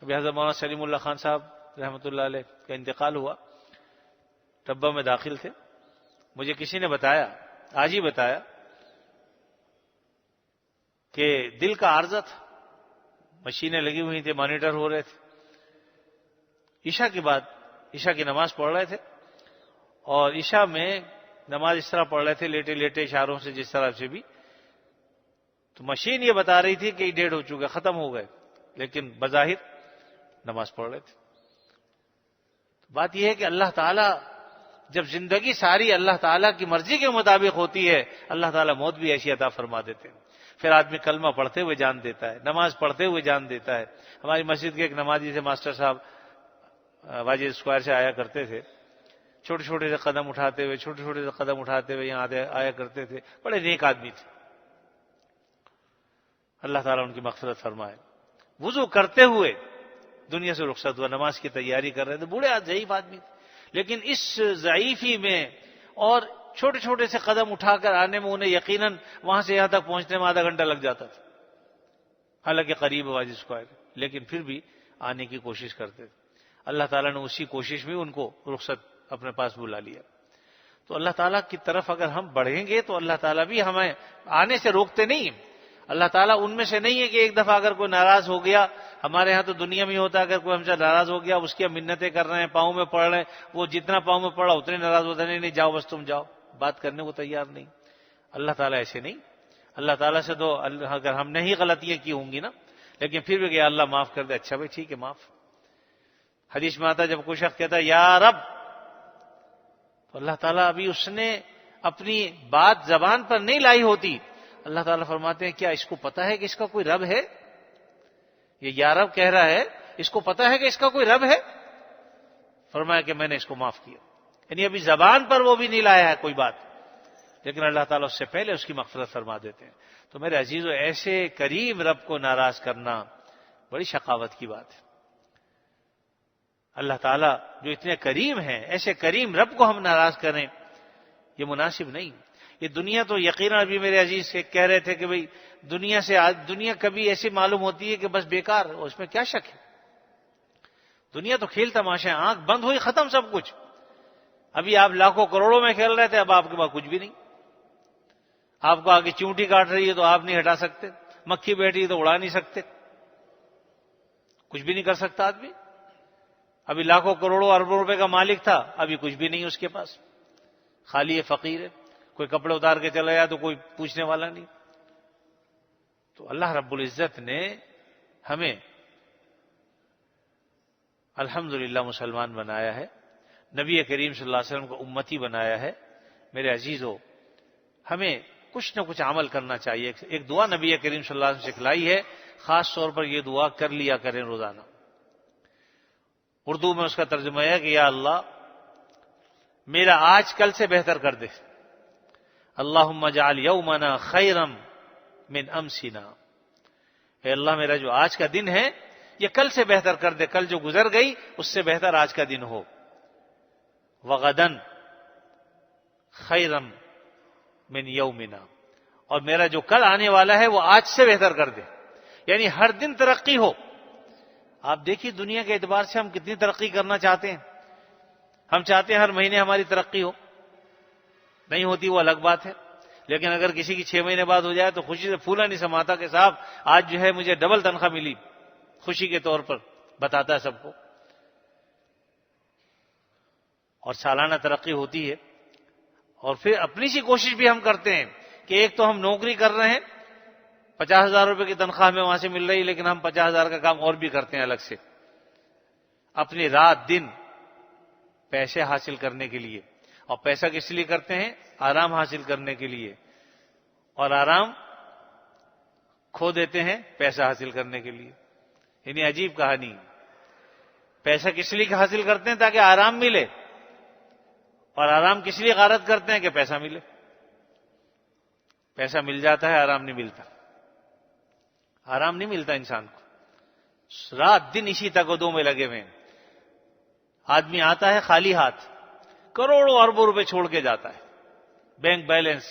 ابھی حضرت مولانا سلیم اللہ خان صاحب رحمۃ اللہ علیہ کا انتقال ہوا، طبہ میں داخل تھے. مجھے کسی نے بتایا، آج ہی بتایا، کہ دل کا عارضہ تھا. مشینیں لگی ہوئی تھیں، مانیٹر ہو رہے تھے. عشاء کے بعد عشاء کی نماز پڑھ رہے تھے، اور عشاء میں نماز اس طرح پڑھ رہے تھے لیٹے لیٹے اشاروں سے، جس طرح سے بھی. تو مشین یہ بتا رہی تھی کہ 1:30 ہو چکے، ختم ہو گئے، لیکن بظاہر نماز پڑھ رہے تھے. بات یہ ہے کہ اللہ تعالیٰ جب زندگی ساری اللہ تعالیٰ کی مرضی کے مطابق ہوتی ہے، اللہ تعالیٰ موت بھی ایسی عطا فرما دیتے ہیں. پھر آدمی کلمہ پڑھتے ہوئے جان دیتا ہے، نماز پڑھتے ہوئے جان دیتا ہے. ہماری مسجد کے ایک نمازی سے ماسٹر صاحب واجد اسکوائر سے آیا کرتے تھے، چھوٹے چھوٹے سے قدم اٹھاتے ہوئے چھوٹے چھوٹے سے قدم اٹھاتے ہوئے یہاں آیا کرتے تھے. بڑے نیک آدمی تھے، اللہ تعالیٰ ان کی مغفرت فرمائے. وضو کرتے ہوئے دنیا سے رخصت ہوا، نماز کی تیاری کر رہے تھے. بوڑھے ضعیف آدمی تھے، لیکن اس ضعیفی میں اور چھوٹے چھوٹے سے قدم اٹھا کر آنے میں انہیں یقیناً وہاں سے یہاں تک پہنچنے میں آدھا گھنٹہ لگ جاتا تھا. حالانکہ قریب واجد اسکوائر، لیکن پھر بھی آنے کی کوشش کرتے تھے. اللہ تعالیٰ نے اسی کوشش میں ان کو رخصت اپنے پاس بلا لیا. تو اللہ تعالیٰ کی طرف اگر ہم بڑھیں گے تو اللہ تعالیٰ بھی ہمیں آنے سے روکتے نہیں ہیں. اللہ تعالیٰ ان میں سے نہیں ہے کہ ایک دفعہ اگر کوئی ناراض ہو گیا، ہمارے ہاں تو دنیا میں ہوتا ہے اگر کوئی ہم سے ناراض ہو گیا، اس کی ہم منتیں کر رہے ہیں، پاؤں میں پڑھ رہے ہیں، وہ جتنا پاؤں میں پڑا اتنے ناراض ہوتا نہیں جاؤ بس تم جاؤ، بات کرنے کو تیار نہیں. اللہ تعالیٰ ایسے نہیں. اللہ تعالیٰ سے تو اگر ہم نے ہی غلطیاں کی ہوں گی نا، لیکن پھر بھی کہ اللہ معاف کر دے، اچھا بھائی ٹھیک ہے معاف. حدیث میں آتا جب کوئی شخص کہتا ہے یا رب، تو اللہ تعالیٰ ابھی اس نے اپنی بات زبان پر نہیں لائی ہوتی، اللہ تعالیٰ فرماتے ہیں کیا اس کو پتا ہے کہ اس کا کوئی رب ہے؟ یہ یا رب کہہ رہا ہے، اس کو پتا ہے کہ اس کا کوئی رب ہے؟ فرمایا کہ میں نے اس کو معاف کیا. یعنی ابھی زبان پر وہ بھی نہیں لایا ہے کوئی بات، لیکن اللہ تعالیٰ اس سے پہلے اس کی مغفرت فرما دیتے ہیں. تو میرے عزیزو، ایسے کریم رب کو ناراض کرنا بڑی شقاوت کی بات ہے. اللہ تعالیٰ جو اتنے کریم ہیں، ایسے کریم رب کو ہم ناراض کریں، یہ مناسب نہیں. یہ دنیا تو یقیناً ابھی میرے عزیز سے کہہ رہے تھے کہ بھئی دنیا کبھی ایسی معلوم ہوتی ہے کہ بس بیکار، اس میں کیا شک ہے. دنیا تو کھیل تماشا ہے، آنکھ بند ہوئی ختم سب کچھ. ابھی آپ لاکھوں کروڑوں میں کھیل رہے تھے، اب آپ کے پاس کچھ بھی نہیں. آپ کو آگے چونٹی کاٹ رہی ہے تو آپ نہیں ہٹا سکتے، مکھی بیٹھی ہے تو اڑا نہیں سکتے، کچھ بھی نہیں کر سکتا آدمی. ابھی لاکھوں کروڑوں اربوں روپے کا مالک تھا، ابھی کچھ بھی نہیں اس کے پاس، خالی فقیر ہے. کوئی کپڑے اتار کے چلا جائے تو کوئی پوچھنے والا نہیں. تو اللہ رب العزت نے ہمیں الحمدللہ مسلمان بنایا ہے، نبی کریم صلی اللہ علیہ وسلم کو امتی بنایا ہے۔ میرے عزیزو، ہمیں کچھ نہ کچھ عمل کرنا چاہیے۔ ایک دعا نبی کریم صلی اللہ علیہ وسلم نے سکھلائی ہے، خاص طور پر یہ دعا کر لیا کریں روزانہ۔ اردو میں اس کا ترجمہ ہے کہ یا اللہ میرا آج کل سے بہتر کر دے، اللہم اجعل یومنا خیرا من امسنا، اے اللہ میرا جو آج کا دن ہے یہ کل سے بہتر کر دے، کل جو گزر گئی اس سے بہتر آج کا دن ہو۔ وغدن خیرا من یومنا، اور میرا جو کل آنے والا ہے وہ آج سے بہتر کر دے، یعنی ہر دن ترقی ہو۔ آپ دیکھیے دنیا کے اعتبار سے ہم کتنی ترقی کرنا چاہتے ہیں، ہم چاہتے ہیں ہر مہینے ہماری ترقی ہو، نہیں ہوتی وہ الگ بات ہے، لیکن اگر کسی کی 6 مہینے بعد ہو جائے تو خوشی سے پھولا نہیں سماتا کہ صاحب آج جو ہے مجھے ڈبل تنخواہ ملی، خوشی کے طور پر بتاتا ہے سب کو۔ اور سالانہ ترقی ہوتی ہے، اور پھر اپنی سی کوشش بھی ہم کرتے ہیں کہ ایک تو ہم نوکری کر رہے ہیں، 50,000 روپے کی تنخواہ ہمیں وہاں سے مل رہی، لیکن ہم 50,000 کا کام اور بھی کرتے ہیں الگ سے، اپنی رات دن پیسے حاصل کرنے کے لیے۔ اور پیسہ کس لیے کرتے ہیں؟ آرام حاصل کرنے کے لیے، اور آرام کھو دیتے ہیں پیسہ حاصل کرنے کے لیے۔ یعنی عجیب کہانی، پیسہ کس لیے حاصل کرتے ہیں؟ تاکہ آرام ملے، اور آرام کس لیے غارت کرتے ہیں؟ کہ پیسہ ملے۔ پیسہ مل جاتا ہے، آرام نہیں ملتا، آرام نہیں ملتا انسان کو، رات دن اسی تگ میں لگے ہوئے ہیں۔ آدمی آتا ہے خالی ہاتھ، کروڑوں اربوں روپے چھوڑ کے جاتا ہے، بینک بیلنس،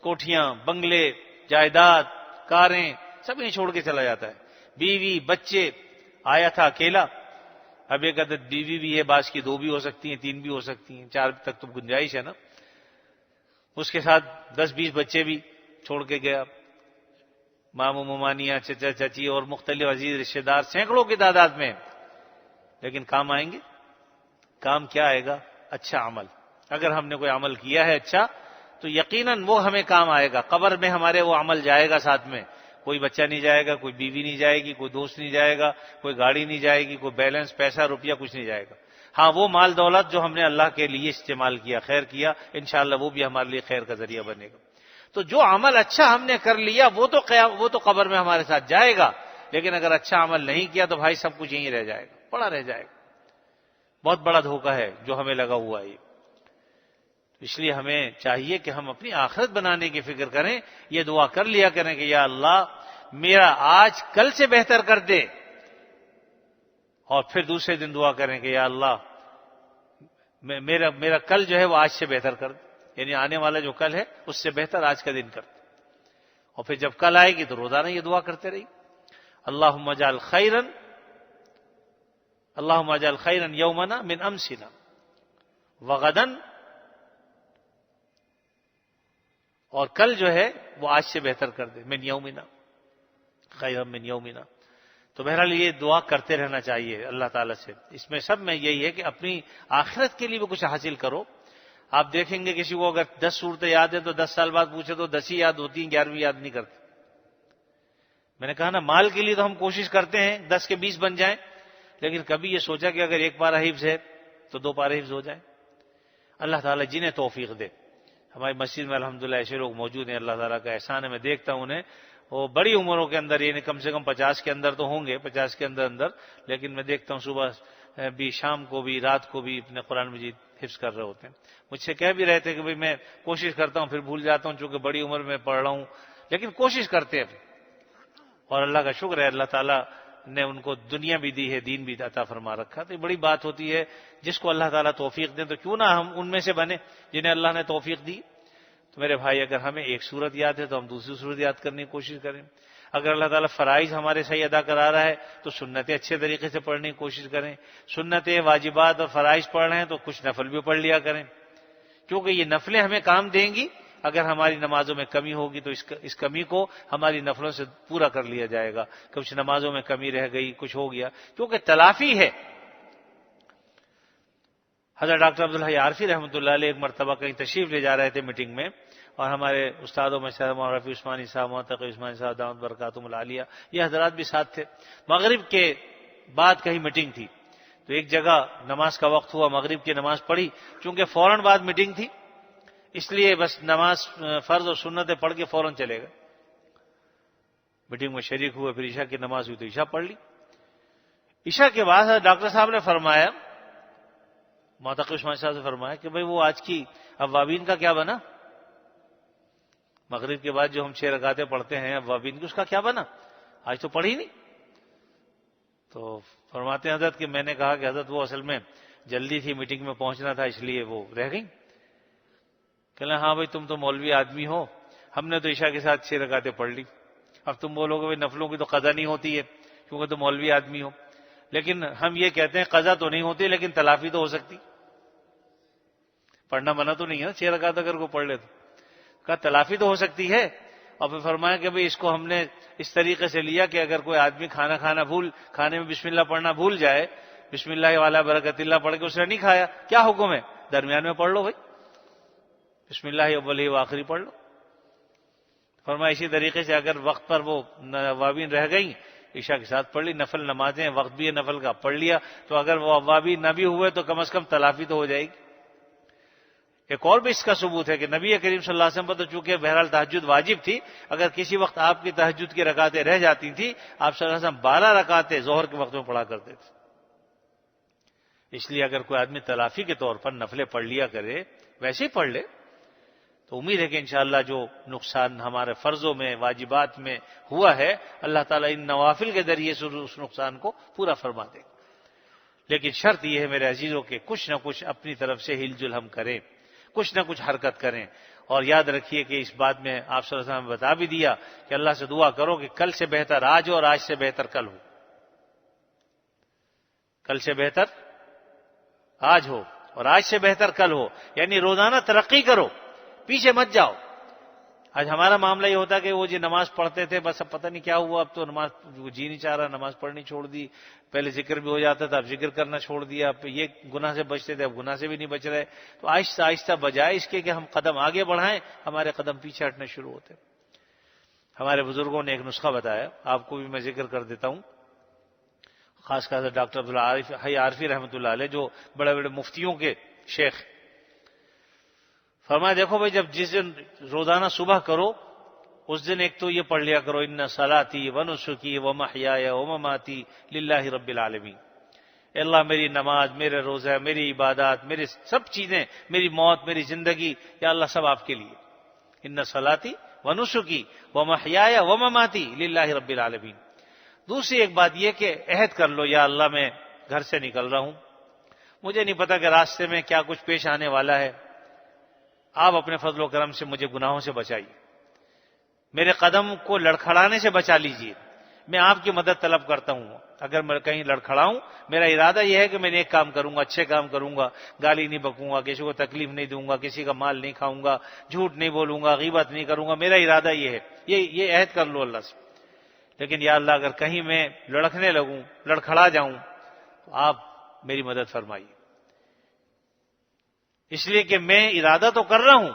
کوٹھیاں، بنگلے، جائیداد، کاریں، سب نہیں چھوڑ کے چلا جاتا ہے۔ بیوی، بچے، آیا تھا اکیلا، اب ایک عدد بیوی بھی ہے، بعض کی 2 بھی ہو سکتی ہیں، 3 بھی ہو سکتی ہیں، 4 تک تو گنجائش ہے نا۔ اس کے ساتھ 10-20 بچے بھی چھوڑ کے گیا، ماموں ممانیاں، چچا چچی اور مختلف عزیز رشتے دار سینکڑوں کی تعداد میں۔ لیکن کام آئیں گے؟ کام کیا آئے گا؟ اچھا عمل۔ اگر ہم نے کوئی عمل کیا ہے اچھا تو یقیناً وہ ہمیں کام آئے گا، قبر میں ہمارے وہ عمل جائے گا ساتھ میں۔ کوئی بچہ نہیں جائے گا، کوئی بیوی نہیں جائے گی، کوئی دوست نہیں جائے گا، کوئی گاڑی نہیں جائے گی، کوئی بیلنس، پیسہ، روپیہ کچھ نہیں جائے گا۔ ہاں وہ مال دولت جو ہم نے اللہ کے لیے استعمال کیا، خیر کیا، انشاءاللہ وہ بھی ہمارے لیے خیر کا ذریعہ بنے گا۔ تو جو عمل اچھا ہم نے کر لیا وہ تو قبر میں ہمارے ساتھ جائے گا، لیکن اگر اچھا عمل نہیں کیا تو بھائی سب کچھ یہیں رہ جائے گا، پڑا رہ جائے گا۔ بہت بڑا دھوکہ ہے جو ہمیں لگا ہوا ہے۔ اس لیے ہمیں چاہیے کہ ہم اپنی آخرت بنانے کی فکر کریں، یہ دعا کر لیا کریں کہ یا اللہ میرا آج کل سے بہتر کر دے، اور پھر دوسرے دن دعا کریں کہ یا اللہ میرا کل جو ہے وہ آج سے بہتر کر دے، یعنی آنے والا جو کل ہے اس سے بہتر آج کا دن کر دے۔ اور پھر جب کل آئے گی تو روزانہ یہ دعا کرتے رہی، اللہم اجعل خیرا یومنا من امسنا وغدن، اور کل جو ہے وہ آج سے بہتر کر دے، من یومنا خیرا من یومنا۔ تو بہرحال یہ دعا کرتے رہنا چاہیے اللہ تعالیٰ سے۔ اس میں سب میں یہی ہے کہ اپنی آخرت کے لیے بھی کچھ حاصل کرو۔ آپ دیکھیں گے کسی کو اگر 10 صورتیں یاد ہے تو 10 سال بعد پوچھے تو 10 ہی یاد ہوتی ہیں، 11ویں یاد نہیں کرتے۔ میں نے کہا نا مال کے لیے تو ہم کوشش کرتے ہیں 10 کے 20 بن جائیں، لیکن کبھی یہ سوچا کہ اگر 1 پارہ حفظ ہے تو 2 پارے حفظ ہو جائیں۔ اللہ تعالیٰ جنہیں توفیق دے۔ ہماری مسجد میں الحمدللہ ایسے لوگ موجود ہیں، اللہ تعالیٰ کا احسان ہے، میں دیکھتا ہوں انہیں، وہ بڑی عمروں کے اندر، یعنی کم سے کم 50 کے اندر تو ہوں گے، 50 کے اندر، لیکن میں دیکھتا ہوں صبح بھی، شام کو بھی، رات کو بھی اپنے قرآن مجید حفظ کر رہے ہوتے ہیں۔ مجھ سے کہہ بھی رہے تھے کہ بھئی میں کوشش کرتا ہوں، پھر بھول جاتا ہوں چونکہ بڑی عمر میں پڑھ رہا ہوں، لیکن کوشش کرتے ہیں۔ اور اللہ کا شکر ہے اللہ تعالیٰ نے ان کو دنیا بھی دی ہے، دین بھی عطا فرما رکھا۔ تو یہ بڑی بات ہوتی ہے، جس کو اللہ تعالیٰ توفیق دے تو کیوں نہ ہم ان میں سے بنے جنہیں اللہ نے توفیق دی۔ تو میرے بھائی اگر ہمیں ایک سورت یاد ہے تو ہم دوسری سورت یاد کرنے کی کوشش کریں۔ اگر اللہ تعالیٰ فرائض ہمارے صحیح ادا کرا رہا ہے تو سنتیں اچھے طریقے سے پڑھنے کی کوشش کریں۔ سنتیں، واجبات اور فرائض پڑھ رہے ہیں تو کچھ نفل بھی پڑھ لیا کریں، کیونکہ یہ نفلیں ہمیں کام دیں گی۔ اگر ہماری نمازوں میں کمی ہوگی تو اس کمی کو ہماری نفلوں سے پورا کر لیا جائے گا۔ کچھ نمازوں میں کمی رہ گئی، کچھ ہو گیا، کیونکہ تلافی ہے۔ حضرت ڈاکٹر عبدالحی عارفی رحمۃ اللہ علیہ ایک مرتبہ کہیں تشریف لے جا رہے تھے میٹنگ میں، اور ہمارے استادوں میں سے مولانا رفیع عثمانی صاحب، محتقی عثمانی صاحب دامت برکاتہم العالیہ، یہ حضرات بھی ساتھ تھے۔ مغرب کے بعد کہیں میٹنگ تھی تو ایک جگہ نماز کا وقت ہوا، مغرب کی نماز پڑھی، چونکہ فوراً بعد میٹنگ تھی اس لیے بس نماز فرض اور سنتیں پڑھ کے فوراً چلے گئے۔ میٹنگ میں شریک ہوئے، پھر عشاء کی نماز ہوئی تو عشاء پڑھ لی۔ عشاء کے بعد ڈاکٹر صاحب نے فرمایا، معتقی عثمان صاحب سے فرمایا کہ بھئی وہ آج کی اوابین کا کیا بنا؟ مغرب کے بعد جو ہم 6 رکعتیں پڑھتے ہیں اوابین کی، اس کا کیا بنا؟ آج تو پڑھی نہیں۔ تو فرماتے ہیں حضرت کہ میں نے کہا کہ حضرت وہ اصل میں جلدی تھی، میٹنگ میں پہنچنا تھا، اس لیے وہ رہ گئی۔ کہنا ہاں بھائی تم تو مولوی آدمی ہو، ہم نے تو عشاء کے ساتھ 6 رکعتیں پڑھ لی، اب تم بولو گے بھائی نفلوں کی تو قضا نہیں ہوتی ہے کیونکہ تم مولوی آدمی ہو، لیکن ہم یہ کہتے ہیں قضا تو نہیں ہوتی لیکن تلافی تو ہو سکتی، پڑھنا منع تو نہیں ہے نا 6 رکعت اگر کوئی پڑھ لے تو، کہا تلافی تو ہو سکتی ہے۔ اور پھر فرمایا کہ بھئی اس کو ہم نے اس طریقے سے لیا کہ اگر کوئی آدمی کھانے میں بسم اللہ پڑھنا بھول جائے، بسم اللہ والا برکت اللہ پڑھ کے اس نے نہیں کھایا، کیا حکم ہے؟ درمیان میں پڑھ لو بھائی، بسم اللہ اول ہی آخری پڑھ لو۔ فرمایا اسی طریقے سے اگر وقت پر وہ اوابین رہ گئیں، عشاء کے ساتھ پڑھ لی، نفل نمازیں وقت بھی ہے نفل کا پڑھ لیا، تو اگر وہ اوابین نہ بھی ہوئے تو کم از کم تلافی تو ہو جائے گی۔ ایک اور بھی اس کا ثبوت ہے کہ نبی کریم صلی اللہ علیہ وسلم پر تو چونکہ بہرحال تہجد واجب تھی، اگر کسی وقت آپ کی تہجد کی رکعتیں رہ جاتی تھیں، آپ صلی اللہ علیہ وسلم 12 رکعتیں ظہر کے وقت میں پڑھا کرتے تھے۔ اس لیے اگر کوئی آدمی تلافی کے طور پر نفلیں پڑھ لیا کرے، ویسے ہی پڑھ لے، تو امید ہے کہ انشاءاللہ جو نقصان ہمارے فرضوں میں واجبات میں ہوا ہے، اللہ تعالیٰ ان نوافل کے ذریعے سے اس نقصان کو پورا فرما دے۔ لیکن شرط یہ ہے میرے عزیزوں کہ کچھ نہ کچھ اپنی طرف سے ہل جل ہم کریں، کچھ نہ کچھ حرکت کریں، اور یاد رکھیے کہ اس بات میں آپ صلی اللہ علیہ وسلم نے بتا بھی دیا کہ اللہ سے دعا کرو کہ کل سے بہتر آج ہو اور آج سے بہتر کل ہو، کل سے بہتر آج ہو اور آج سے بہتر کل ہو، یعنی روزانہ ترقی کرو، پیچھے مت جاؤ۔ آج ہمارا معاملہ یہ ہوتا ہے کہ وہ جی نماز پڑھتے تھے، بس اب پتہ نہیں کیا ہوا، اب تو نماز جی نہیں چاہ رہا، نماز پڑھنی چھوڑ دی، پہلے ذکر بھی ہو جاتا تھا اب ذکر کرنا چھوڑ دیا، اب یہ گناہ سے بچتے تھے اب گناہ سے بھی نہیں بچ رہے۔ تو آہستہ آہستہ بجائے اس کے کہ ہم قدم آگے بڑھائیں، ہمارے قدم پیچھے ہٹنے شروع ہوتے۔ ہمارے بزرگوں نے ایک نسخہ بتایا، آپ کو بھی میں ذکر کر دیتا ہوں، خاص طور سے ڈاکٹر عبدالحی عارفی رحمۃ اللہ علیہ جو بڑے بڑے مفتیوں کے شیخ، فرمایا دیکھو بھائی جب جس دن روزانہ صبح کرو اس دن ایک تو یہ پڑھ لیا کرو ان صلاتی ونسکی ومحیای ومماتی للہ رب العالمین، اے اللہ میری نماز، میرے روزہ، میری عبادات، میری سب چیزیں، میری موت، میری زندگی، یا اللہ سب آپ کے لیے، ان صلاتی ونسکی ومحیای ومماتی للہ رب العالمین۔ دوسری ایک بات یہ کہ عہد کر لو، یا اللہ میں گھر سے نکل رہا ہوں، مجھے نہیں پتا کہ راستے میں کیا کچھ پیش آنے والا ہے، آپ اپنے فضل و کرم سے مجھے گناہوں سے بچائیے، میرے قدم کو لڑکھڑانے سے بچا لیجیے، میں آپ کی مدد طلب کرتا ہوں، اگر میں کہیں لڑکھڑاؤں میرا ارادہ یہ ہے کہ میں نیک کام کروں گا، اچھے کام کروں گا، گالی نہیں بکوں گا، کسی کو تکلیف نہیں دوں گا، کسی کا مال نہیں کھاؤں گا، جھوٹ نہیں بولوں گا، غیبت نہیں کروں گا، میرا ارادہ یہ ہے، یہ عہد کر لو اللہ سے۔ لیکن یا اللہ اگر کہیں میں لڑکنے لگوں، لڑکھڑا جاؤں تو آپ میری مدد فرمائیے، اس لیے کہ میں ارادہ تو کر رہا ہوں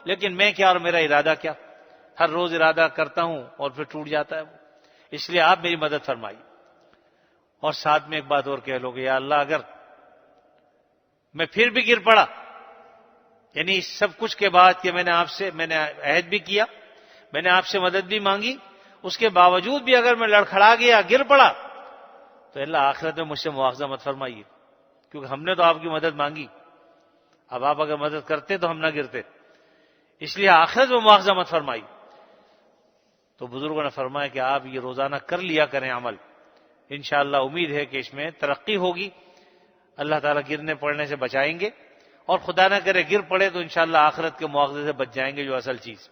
لیکن میں کیا اور میرا ارادہ کیا، ہر روز ارادہ کرتا ہوں اور پھر ٹوٹ جاتا ہے وہ، اس لیے آپ میری مدد فرمائیے۔ اور ساتھ میں ایک بات اور کہہ لو کہ یا اللہ اگر میں پھر بھی گر پڑا، یعنی سب کچھ کے بعد کہ میں نے عہد بھی کیا، میں نے آپ سے مدد بھی مانگی، اس کے باوجود بھی اگر میں لڑکھڑا گیا، گر پڑا، تو اللہ آخرت میں مجھ سے مواخذہ مت فرمائیے، کیونکہ ہم نے تو آپ کی مدد مانگی، اب آپ اگر مدد کرتے تو ہم نہ گرتے، اس لیے آخرت میں مواخذہ مت فرمائیے۔ تو بزرگوں نے فرمایا کہ آپ یہ روزانہ کر لیا کریں عمل، انشاءاللہ امید ہے کہ اس میں ترقی ہوگی، اللہ تعالیٰ گرنے پڑنے سے بچائیں گے، اور خدا نہ کرے گر پڑے تو انشاءاللہ آخرت کے مواخذے سے بچ جائیں گے، جو اصل چیز۔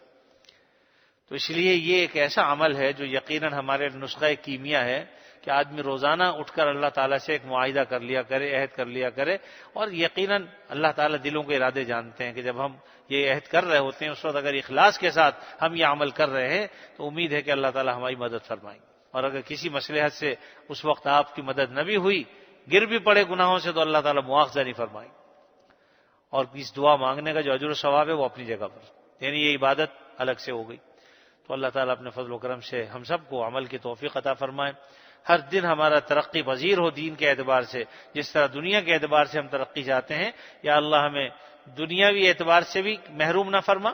تو اس لیے یہ ایک ایسا عمل ہے جو یقیناً ہمارے نسخہ کیمیا ہے کہ آدمی روزانہ اٹھ کر اللہ تعالیٰ سے ایک معاہدہ کر لیا کرے، عہد کر لیا کرے، اور یقیناً اللہ تعالیٰ دلوں کے ارادے جانتے ہیں کہ جب ہم یہ عہد کر رہے ہوتے ہیں اس وقت اگر اخلاص کے ساتھ ہم یہ عمل کر رہے ہیں تو امید ہے کہ اللہ تعالیٰ ہماری مدد فرمائیں گے، اور اگر کسی مصلحت سے اس وقت آپ کی مدد نہ بھی ہوئی، گر بھی پڑے گناہوں سے، تو اللہ تعالیٰ مواخذہ نہیں فرمائیں گے، اور اس دعا مانگنے کا جو اجر و ثواب ہے وہ اپنی جگہ پر، یعنی یہ عبادت الگ سے ہو گئی۔ تو اللہ تعالیٰ اپنے فضل و کرم سے ہم سب کو عمل کی توفیق عطا فرمائے، ہر دن ہمارا ترقی پذیر ہو دین کے اعتبار سے، جس طرح دنیا کے اعتبار سے ہم ترقی چاہتے ہیں، یا اللہ ہمیں دنیاوی اعتبار سے بھی محروم نہ فرما،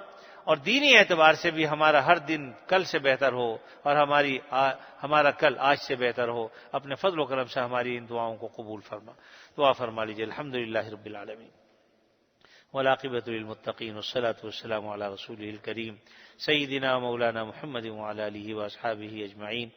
اور دینی اعتبار سے بھی ہمارا ہر دن کل سے بہتر ہو، اور ہمارا کل آج سے بہتر ہو۔ اپنے فضل و کرم سے ہماری ان دعاؤں کو قبول فرما۔ دعا فرما لیجیے۔ الحمدللہ رب العالمین والعاقبۃ للمتقین والصلاة والسلام علی رسولہ الکریم سیدنا مولانا محمد وعلی آلہ واصحابہ اجمعین۔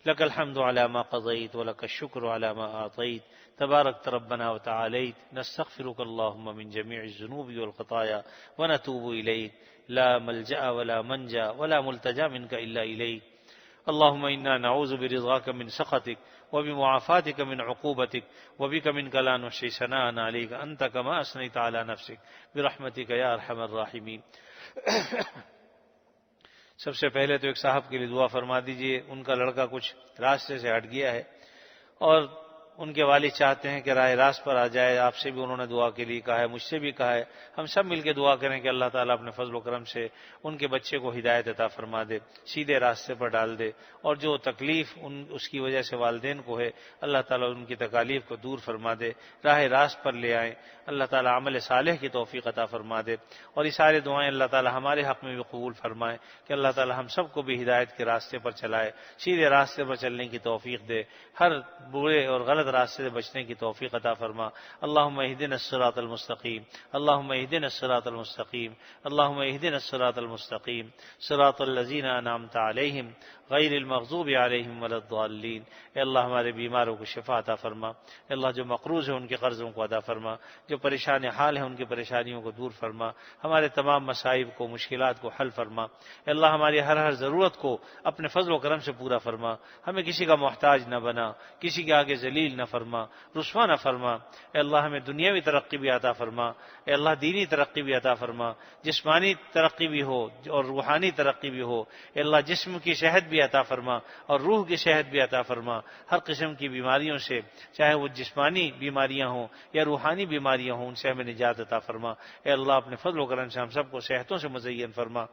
لك الحمد على ما قضيت ولك الشكر على ما أعطيت تباركت ربنا وتعاليت نستغفرك اللهم من جميع الذنوب والخطايا ونتوب إليك لا ملجأ ولا منجا ولا ملتجا منك إلا إليك اللهم إنا نعوذ برضاك من سخطك وبمعافاتك من عقوبتك وبك منك لا نحصي ثناء عليك أنت كما أثنيت على نفسك برحمتك يا أرحم الراحمين۔ سب سے پہلے تو ایک صاحب کے لیے دعا فرما دیجئے، ان کا لڑکا کچھ راستے سے ہٹ گیا ہے اور ان کے والد چاہتے ہیں کہ راہ راست پر آ جائے۔ آپ سے بھی انہوں نے دعا کے لیے کہا ہے، مجھ سے بھی کہا ہے، ہم سب مل کے دعا کریں کہ اللہ تعالیٰ اپنے فضل و کرم سے ان کے بچے کو ہدایت عطا فرما دے، سیدھے راستے پر ڈال دے، اور جو تکلیف اس کی وجہ سے والدین کو ہے اللہ تعالیٰ ان کی تکالیف کو دور فرما دے، راہ راست پر لے آئیں، اللہ تعالیٰ عمل صالح کی توفیق عطا فرما دے، اور یہ سارے دعائیں اللہ تعالیٰ ہمارے حق میں بھی قبول فرمائے کہ اللہ تعالیٰ ہم سب کو بھی ہدایت کے راستے پر چلائے، سیدھے راستے پر چلنے کی توفیق دے، ہر برے اور غلط راستے سے بچنے کی توفیق عطا فرما۔ اللہم اہدنا الصراط المستقیم، اللہم اہدنا الصراط المستقیم، اللہم اہدنا الصراط المستقیم، صراط الذین انعمت علیہم غیر المغضوب علیہم ولا الضالین۔ اے اللہ ہمارے بیماروں کو شفا عطا فرما، اے اللہ جو مقروض ہیں ان کے قرضوں کو ادا فرما، جو پریشان حال ہیں ان کی پریشانیوں کو دور فرما، ہمارے تمام مصائب کو مشکلات کو حل فرما، اے اللہ ہماری ہر ضرورت کو اپنے فضل و کرم سے پورا فرما، ہمیں کسی کا محتاج نہ بنا، کسی کے آگے ذلیل نہ فرما، رسوا نہ فرما، اے اللہ ہمیں دنیاوی ترقی بھی عطا فرما، اے اللہ دینی ترقی بھی عطا فرما، جسمانی ترقی بھی ہو اور روحانی ترقی بھی ہو، اے اللہ جسم کی صحت بھی عطا فرما اور روح کی صحت بھی عطا فرما، ہر قسم کی بیماریوں سے، چاہے وہ جسمانی بیماریاں ہوں یا روحانی بیماریاں ہوں، ان سے ہمیں نجات عطا فرما، اے اللہ اپنے فضل و کرم سے ہم سب کو صحتوں سے مزین فرما۔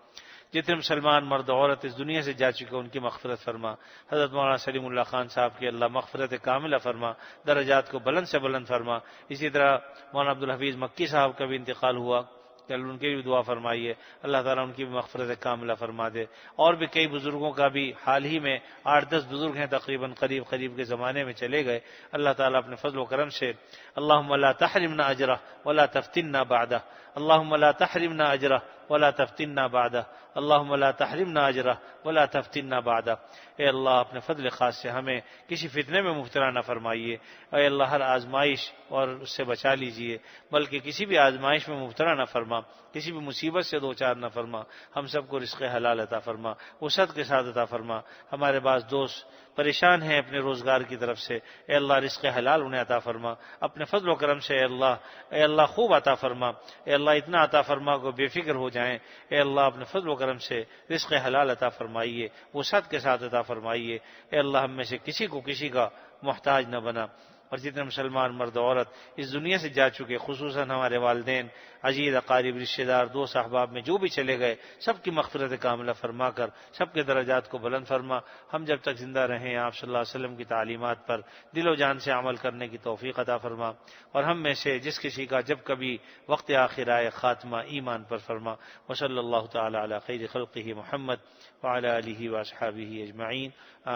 جتنے مسلمان مرد و عورت اس دنیا سے جا چکے ان کی مغفرت فرما، حضرت مولانا سلیم اللہ خان صاحب کی اللہ مغفرت کاملہ فرما، درجات کو بلند سے بلند فرما۔ اسی طرح مولانا عبدالحفیظ مکی صاحب کا بھی انتقال ہوا، چل ان کی بھی دعا فرمائیے، اللہ تعالیٰ ان کی بھی مغفرت کاملہ فرما دے۔ اور بھی کئی بزرگوں کا بھی حال ہی میں 8-10 بزرگ ہیں تقریباً قریب کے زمانے میں چلے گئے، اللہ تعالیٰ اپنے فضل و کرم سے اللہم لا تحرمنا اجرہ ولا تفتنا بعدہ، اللہم لا تحرمنا اجرہ ولا تفتنا بعدہ، اللہم لا تحرمنا اجرہ ولا تفتنا بعدہ۔ اے اللہ اپنے فضل خاص سے ہمیں کسی فتنے میں مبتلا نہ فرمائیے، اے اللہ ہر آزمائش اور اس سے بچا لیجئے، بلکہ کسی بھی آزمائش میں مبتلا نہ فرما، کسی بھی مصیبت سے دوچار نہ فرما، ہم سب کو رزق حلال عطا فرما، وسعت کے ساتھ عطا فرما۔ ہمارے بعض دوست پریشان ہیں اپنے روزگار کی طرف سے، اے اللہ رزق حلال انہیں عطا فرما، اپنے فضل و کرم سے اے اللہ خوب عطا فرما، اے اللہ اتنا عطا فرما کو بے فکر ہو جائیں، اے اللہ اپنے فضل و کرم سے رزق حلال عطا فرمائیے، وسعت کے ساتھ عطا فرمائیے، اے اللہ ہم میں سے کسی کو کسی کا محتاج نہ بنا۔ اور جتنے مسلمان مرد و عورت اس دنیا سے جا چکے، خصوصاً ہمارے والدین، عزیز اقارب، رشتہ دار، دوست احباب میں جو بھی چلے گئے، سب کی مغفرت کاملہ فرما کر سب کے درجات کو بلند فرما۔ ہم جب تک زندہ رہیں آپ صلی اللہ علیہ وسلم کی تعلیمات پر دل و جان سے عمل کرنے کی توفیق عطا فرما، اور ہم میں سے جس کسی کا جب کبھی وقت آخر آئے خاتمہ ایمان پر فرما۔ وصلی اللہ تعالی علی خیر خلقہ محمد وعلی آلہ واصحابہ اجمعین،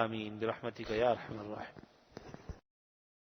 آمین برحمتک یا ارحم الراحمین۔